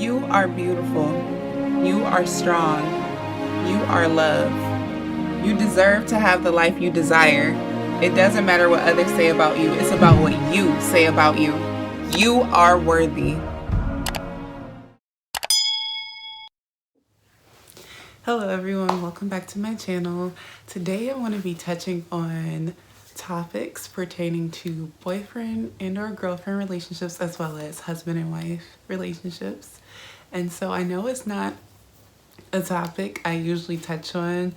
You are beautiful. You are strong. You are love. You deserve to have the life you desire. It doesn't matter what others say about you. It's about what you say about you. You are worthy. Hello everyone, welcome back to my channel. Today I want to be touching on topics pertaining to boyfriend and or girlfriend relationships as well as husband and wife relationships. And so I know it's not a topic I usually touch on,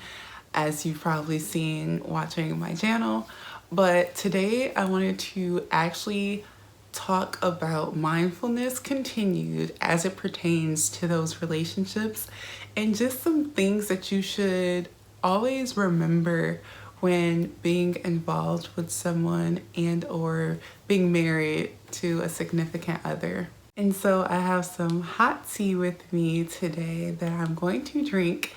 as you've probably seen watching my channel, but today I wanted to actually talk about mindfulness continued as it pertains to those relationships and just some things that you should always remember when being involved with someone and or being married to a significant other. And so I have some hot tea with me today that I'm going to drink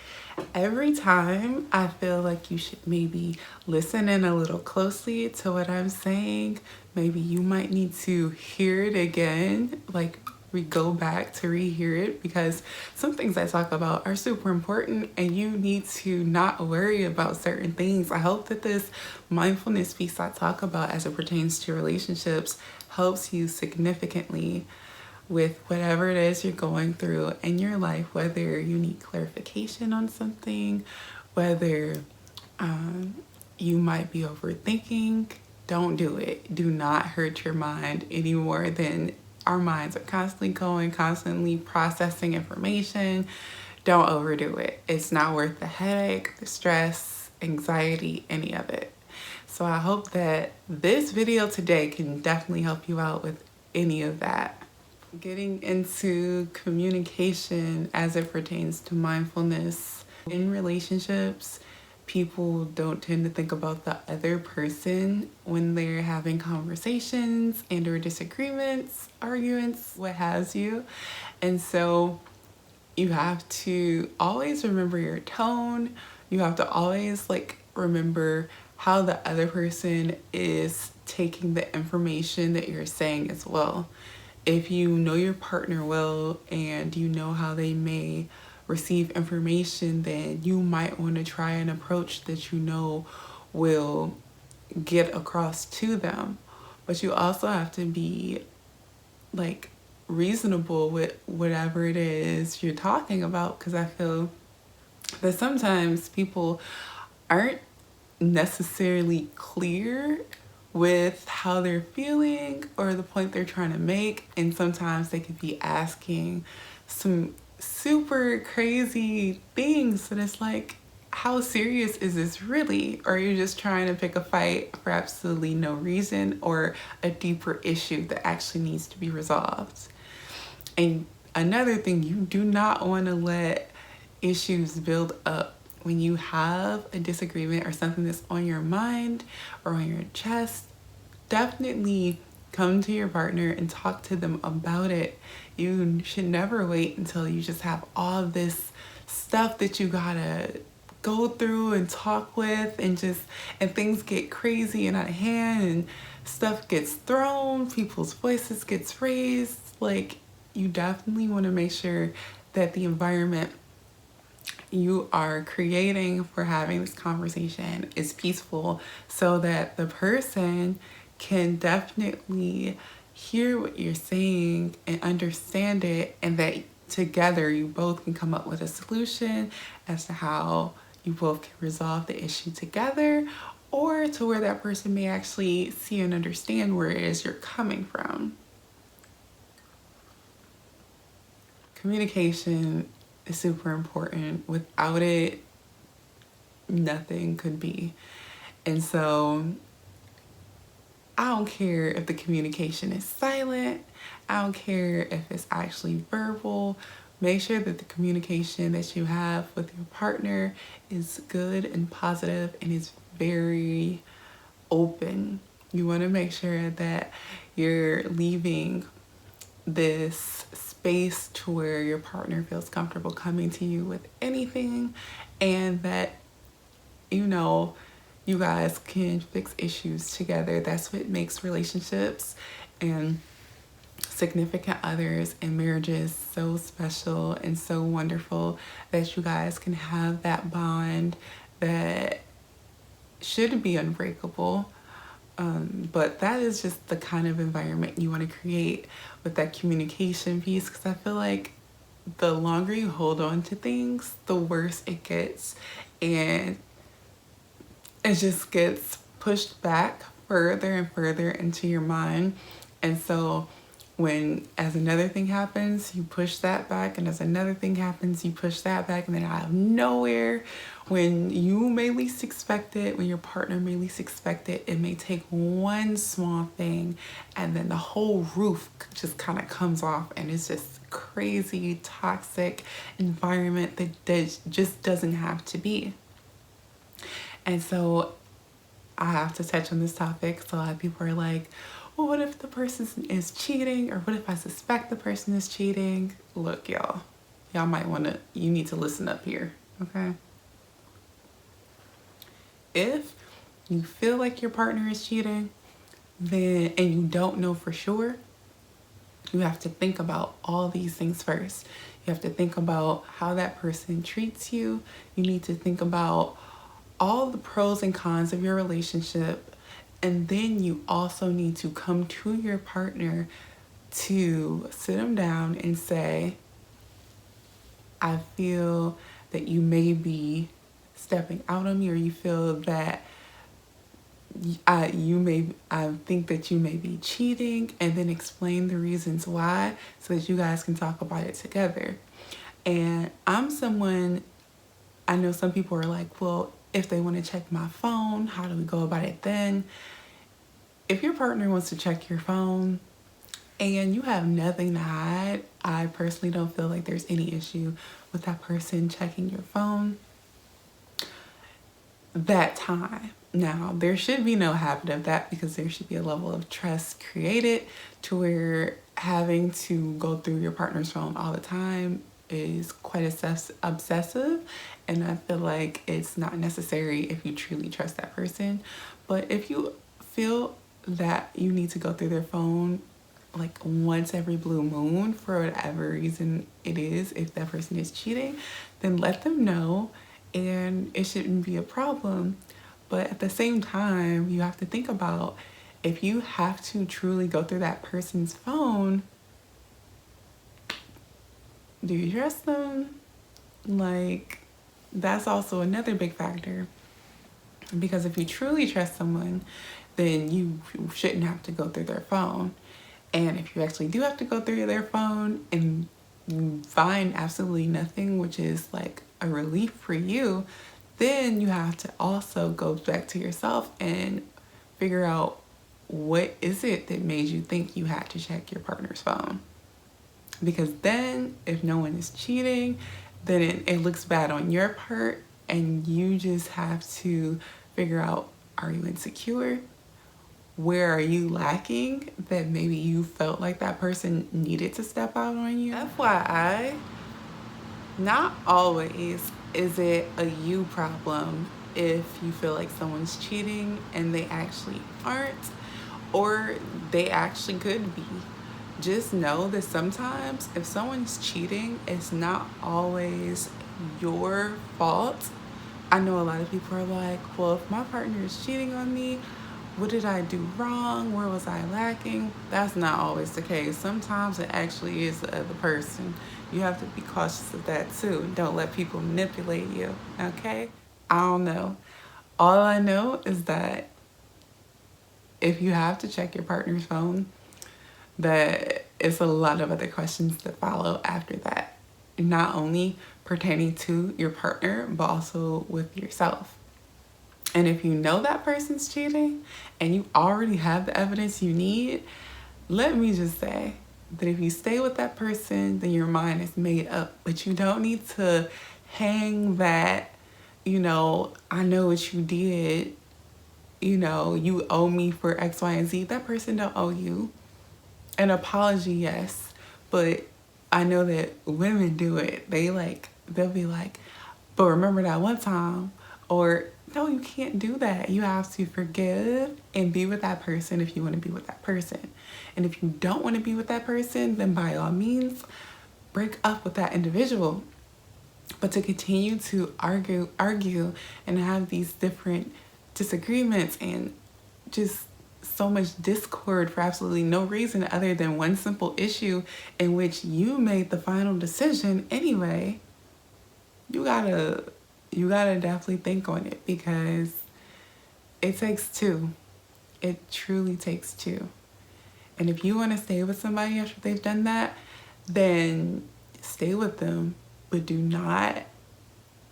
every time I feel like you should maybe listen in a little closely to what I'm saying. Maybe you might need to hear it again, like we go back to rehear it, because some things I talk about are super important and you need to not worry about certain things. I hope that this mindfulness piece I talk about as it pertains to relationships helps you significantly with whatever it is you're going through in your life, whether you need clarification on something, whether you might be overthinking. Don't do it. Do not hurt your mind any more than our minds are constantly going, constantly processing information. Don't overdo it. It's not worth the headache, the stress, anxiety, any of it. So I hope that this video today can definitely help you out with any of that. Getting into communication as it pertains to mindfulness in relationships, people don't tend to think about the other person when they're having conversations and or disagreements, arguments, what have you. And so you have to always remember your tone. You have to always remember how the other person is taking the information that you're saying as well. If you know your partner well and you know how they may receive information, then you might want to try an approach that you know will get across to them. But you also have to be reasonable with whatever it is you're talking about, because I feel that sometimes people aren't necessarily clear with how they're feeling or the point they're trying to make, and sometimes they could be asking some super crazy things that it's like, how serious is this really? Or you're just trying to pick a fight for absolutely no reason, or a deeper issue that actually needs to be resolved. And another thing, you do not want to let issues build up. When you have a disagreement or something that's on your mind or on your chest, definitely come to your partner and talk to them about it. You should never wait until you just have all this stuff that you gotta go through and talk with, and things get crazy and out of hand and stuff gets thrown, people's voices gets raised. You definitely want to make sure that the environment you are creating for having this conversation is peaceful, so that the person can definitely hear what you're saying and understand it, and that together you both can come up with a solution as to how you both can resolve the issue together, or to where that person may actually see and understand where it is you're coming from. Communication is super important. Without it, nothing could be. And so I don't care if the communication is silent. I don't care if it's actually verbal. Make sure that the communication that you have with your partner is good and positive and is very open. You want to make sure that you're leaving this space to where your partner feels comfortable coming to you with anything, and that you guys can fix issues together. That's what makes relationships and significant others and marriages so special and so wonderful that you guys can have that bond that should be unbreakable. But that is just the kind of environment you want to create with that communication piece, because I feel like the longer you hold on to things, the worse it gets. And it just gets pushed back further and further into your mind. And so when as another thing happens, you push that back, and as another thing happens, you push that back, and then out of nowhere, when you may least expect it, when your partner may least expect it, it may take one small thing and then the whole roof just kind of comes off, and it's just crazy toxic environment that just doesn't have to be. And so I have to touch on this topic. So a lot of people are like, well, what if the person is cheating? Or what if I suspect the person is cheating? Look, y'all you need to listen up here, okay? If you feel like your partner is cheating, and you don't know for sure, you have to think about all these things first. You have to think about how that person treats you. You need to think about all the pros and cons of your relationship. And then you also need to come to your partner to sit them down and say, I feel that you may be stepping out on me, or you feel that I think that you may be cheating, and then explain the reasons why so that you guys can talk about it together. And I know some people are like, well, if they want to check my phone, how do we go about it then? If your partner wants to check your phone and you have nothing to hide, I personally don't feel like there's any issue with that person checking your phone that time. Now, there should be no habit of that, because there should be a level of trust created to where having to go through your partner's phone all the time is quite obsessive, and I feel like it's not necessary if you truly trust that person. But if you feel that you need to go through their phone like once every blue moon for whatever reason it is, if that person is cheating, then let them know, and it shouldn't be a problem. But at the same time, you have to think about, if you have to truly go through that person's phone, do you trust them? Like, that's also another big factor. Because if you truly trust someone, then you shouldn't have to go through their phone. And if you actually do have to go through their phone and you find absolutely nothing, which is like a relief for you, then you have to also go back to yourself and figure out, what is it that made you think you had to check your partner's phone? Because then if no one is cheating, then it looks bad on your part, and you just have to figure out, are you insecure? Where are you lacking that maybe you felt like that person needed to step out on you? FYI, not always is it a you problem if you feel like someone's cheating and they actually aren't, or they actually could be. Just know that sometimes if someone's cheating, it's not always your fault. I know a lot of people are like, well, if my partner is cheating on me, what did I do wrong? Where was I lacking? That's not always the case. Sometimes it actually is the other person. You have to be cautious of that too. Don't let people manipulate you, okay? I don't know. All I know is that if you have to check your partner's phone, that it's a lot of other questions that follow after that. Not only pertaining to your partner, but also with yourself. And if you know that person's cheating and you already have the evidence you need, let me just say that if you stay with that person, then your mind is made up. But you don't need to hang that, I know what you did, you owe me for X, Y, and Z. That person don't owe you. An apology, yes, but I know that women do it. They'll be like, but remember that one time, or No, you can't do that. You have to forgive and be with that person if you want to be with that person. And if you don't want to be with that person, then by all means, break up with that individual. But to continue to argue and have these different disagreements and just so much discord for absolutely no reason other than one simple issue in which you made the final decision anyway, you gotta definitely think on it, because it takes two. It truly takes two. And if you want to stay with somebody after they've done that, then stay with them, but do not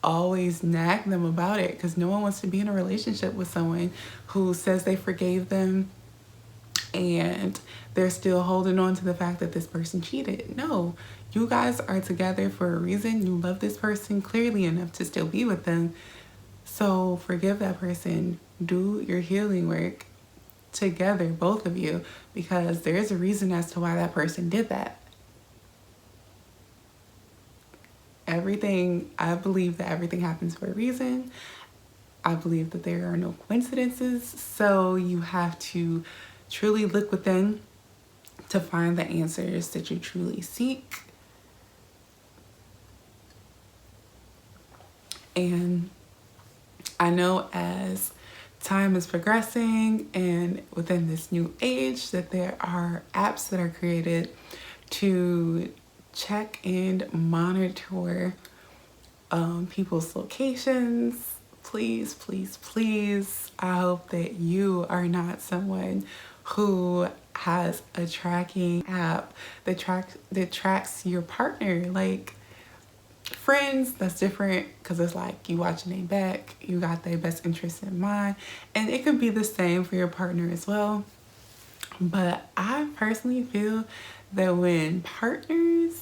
always nag them about it, because no one wants to be in a relationship with someone who says they forgave them and they're still holding on to the fact that this person cheated. No, you guys are together for a reason. You love this person clearly enough to still be with them. So forgive that person. Do your healing work together, both of you, because there is a reason as to why that person did that. I believe that everything happens for a reason. I believe that there are no coincidences. So you have to truly look within to find the answers that you truly seek. And I know as time is progressing and within this new age that there are apps that are created to check and monitor people's locations. Please, please, please, I hope that you are not someone who has a tracking app that tracks your partner. Like, friends, that's different, because it's like you watching their back, you got their best interest in mind, and it could be the same for your partner as well. But I personally feel that when partners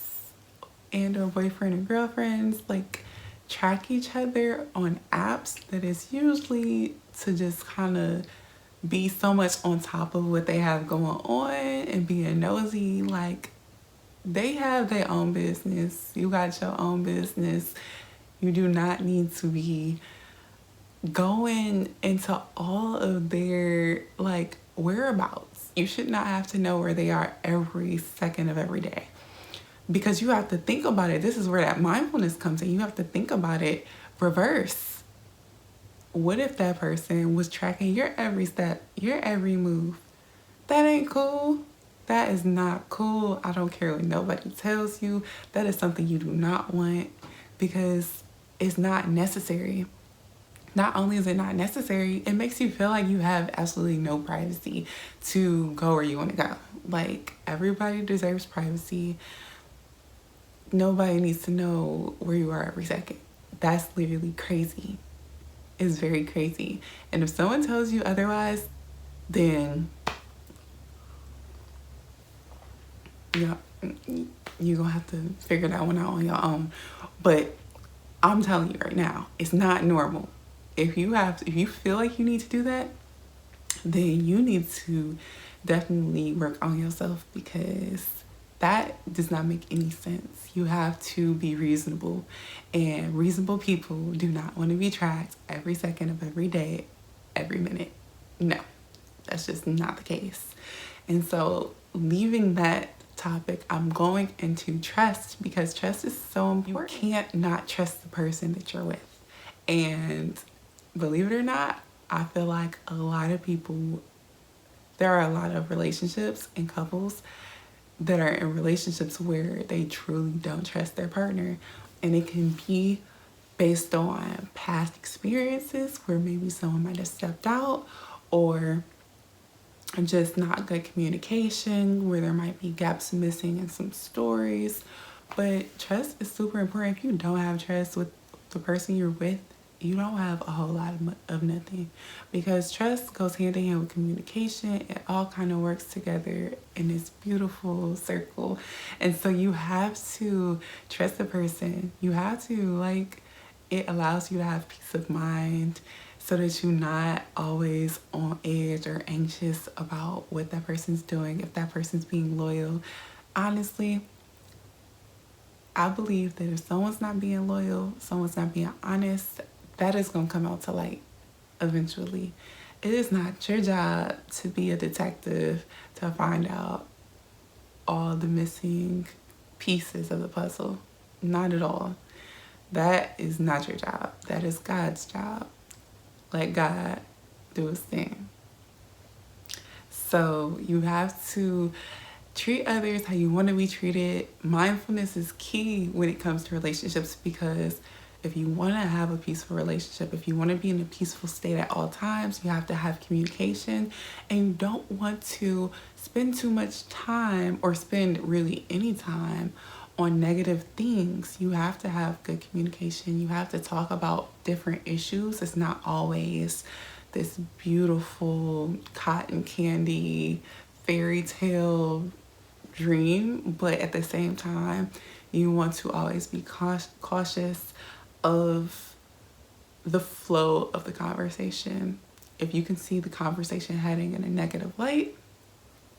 and or boyfriend and girlfriends like track each other on apps, that is usually to just kind of be so much on top of what they have going on and being nosy. Like, they have their own business. You got your own business. You do not need to be going into all of their like whereabouts. You should not have to know where they are every second of every day, because you have to think about it. This is where that mindfulness comes in. You have to think about it reverse. What if that person was tracking your every step, your every move? That ain't cool. That is not cool. I don't care what nobody tells you. That is something you do not want, because it's not necessary. Not only is it not necessary, it makes you feel like you have absolutely no privacy to go where you want to go. Like, everybody deserves privacy. Nobody needs to know where you are every second. That's literally crazy. It's very crazy. And if someone tells you otherwise, then yeah, you're gonna have to figure that one out on your own. But I'm telling you right now, it's not normal. If you feel like you need to do that, then you need to definitely work on yourself, because that does not make any sense. You have to be reasonable, and reasonable people do not want to be tracked every second of every day, every minute. No, that's just not the case. And so, leaving that topic, I'm going into trust, because trust is so important. You can't not trust the person that you're with. And believe it or not, I feel like there are a lot of relationships and couples that are in relationships where they truly don't trust their partner. And it can be based on past experiences where maybe someone might have stepped out, or just not good communication, where there might be gaps missing in some stories. But trust is super important. If you don't have trust with the person you're with, you don't have a whole lot of nothing, because trust goes hand in hand with communication. It all kind of works together in this beautiful circle. And so you have to trust the person. You have to, like, it allows you to have peace of mind, so that you're not always on edge or anxious about what that person's doing, if that person's being loyal. Honestly, I believe that if someone's not being loyal, someone's not being honest, that is going to come out to light. eventually. It is not your job to be a detective to find out all the missing pieces of the puzzle. Not at all. That is not your job. That is God's job. Let God do his thing. So you have to treat others how you want to be treated. Mindfulness is key when it comes to relationships, because if you want to have a peaceful relationship, if you want to be in a peaceful state at all times, you have to have communication, and you don't want to spend too much time or spend really any time on negative things. You have to have good communication. You have to talk about different issues. It's not always this beautiful cotton candy fairy tale dream, but at the same time, you want to always be cautious of the flow of the conversation. If you can see the conversation heading in a negative light,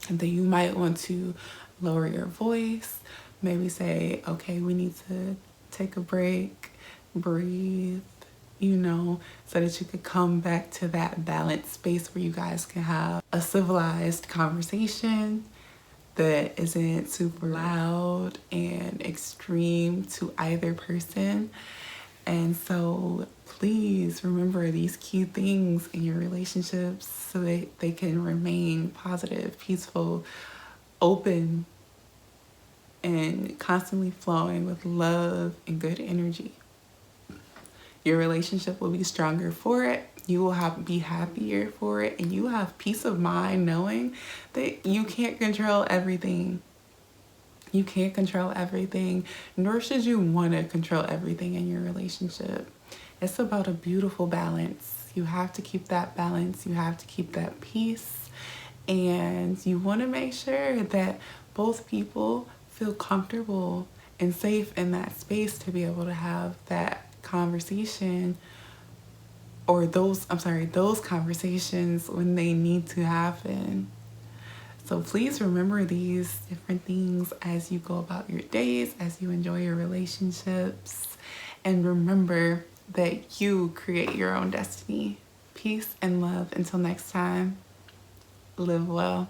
then you might want to lower your voice, maybe say, okay, we need to take a break, breathe, so that you could come back to that balanced space where you guys can have a civilized conversation that isn't super loud and extreme to either person. And so please remember these key things in your relationships so that they can remain positive, peaceful, open, and constantly flowing with love and good energy. Your relationship will be stronger for it. You will be happier for it, and you will have peace of mind knowing that you can't control everything. You can't control everything, nor should you want to control everything in your relationship. It's about a beautiful balance. You have to keep that balance. You have to keep that peace. And you want to make sure that both people feel comfortable and safe in that space to be able to have that conversation, or those conversations when they need to happen. So please remember these different things as you go about your days, as you enjoy your relationships, and remember that you create your own destiny. Peace and love. Until next time, live well.